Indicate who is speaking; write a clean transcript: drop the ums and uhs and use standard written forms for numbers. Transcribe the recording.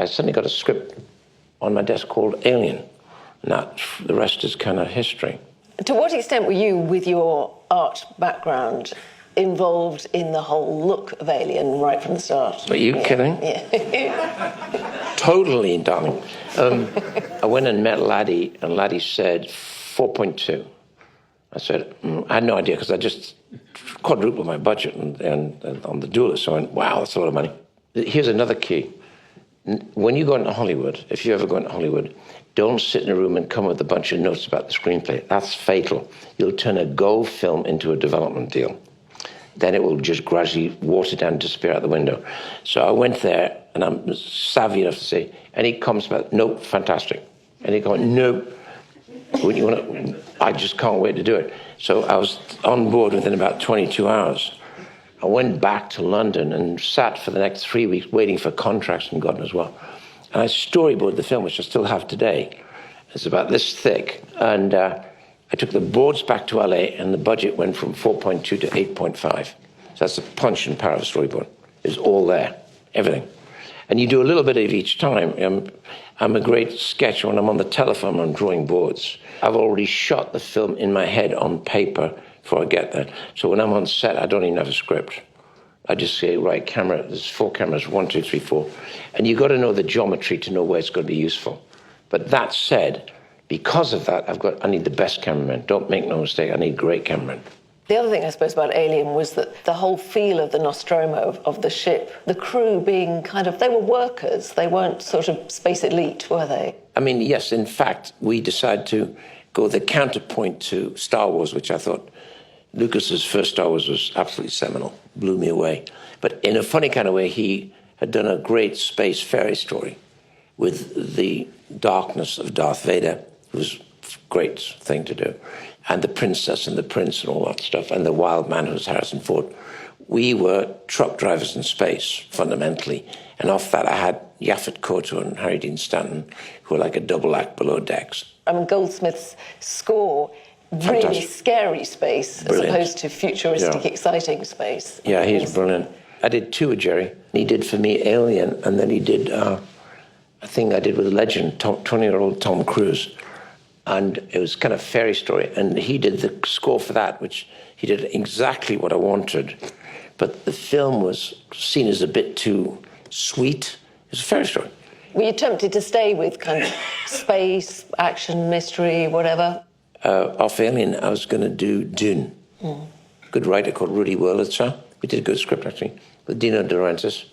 Speaker 1: I suddenly got a script on my desk called Alien. Now, the rest is kind of history.
Speaker 2: To what extent were you, with your art background, involved in the whole look of Alien right from the start?
Speaker 1: Are you kidding?
Speaker 2: Yeah.
Speaker 1: Totally, darling. I went and met Laddie, and Laddie said 4.2. I said, I had no idea, because I just quadrupled my budget and on The Duelist. So I went, wow, that's a lot of money. Here's another key. When you go into Hollywood, if you ever go into Hollywood, don't sit in a room and come with a bunch of notes about the screenplay. That's fatal. You'll turn a Go film into a development deal. Then it will just gradually water down and disappear out the window. So I went there, and I'm savvy enough to say, any comments about, nope, fantastic. Any comment, nope. I just can't wait to do it. So I was on board within about 22 hours. I went back to London and sat for the next 3 weeks waiting for contracts and God knows what. And I storyboarded the film, which I still have today. It's about this thick. And I took the boards back to LA, and the budget went from 4.2 to 8.5. So that's the punch and power of a storyboard. It's all there, everything. And you do a little bit of each time. I'm a great sketcher. When I'm on the telephone, I'm drawing boards. I've already shot the film in my head on paper before I get there. So when I'm on set, I don't even have a script. I just say, right, camera, there's 4 cameras, 1, 2, 3, 4. And you've got to know the geometry to know where it's going to be useful. But that said, because of that, I need the best cameraman. Don't make no mistake, I need great cameramen.
Speaker 2: The other thing, I suppose, about Alien was that the whole feel of the Nostromo, of the ship, the crew being kind of, they were workers. They weren't sort of space elite, were they?
Speaker 1: I mean, yes, in fact, we decided to go the counterpoint to Star Wars, which I thought Lucas's first Star Wars was absolutely seminal, blew me away. But in a funny kind of way, he had done a great space fairy story with the darkness of Darth Vader. It was a great thing to do. And the princess and the prince and all that stuff, and the wild man who was Harrison Ford. We were truck drivers in space, fundamentally. And off that, I had Yaphet Kotto and Harry Dean Stanton, who were like a double act below decks.
Speaker 2: I mean, Goldsmith's score, really
Speaker 1: Fantastic.
Speaker 2: Scary space,
Speaker 1: Brilliant.
Speaker 2: as opposed to futuristic, exciting space.
Speaker 1: Yeah, he's brilliant. I did 2 with Jerry. He did for me Alien, and then he did a thing I did with legend, 20-year-old Tom Cruise. And it was kind of a fairy story. And he did the score for that, which he did exactly what I wanted. But the film was seen as a bit too sweet. It was a fairy story.
Speaker 2: Were you tempted to stay with kind of space, action, mystery, whatever?
Speaker 1: Off Alien, I was going to do Dune. Good writer called Rudy Wurlitzer. We did a good script, actually, with Dino De Laurentiis.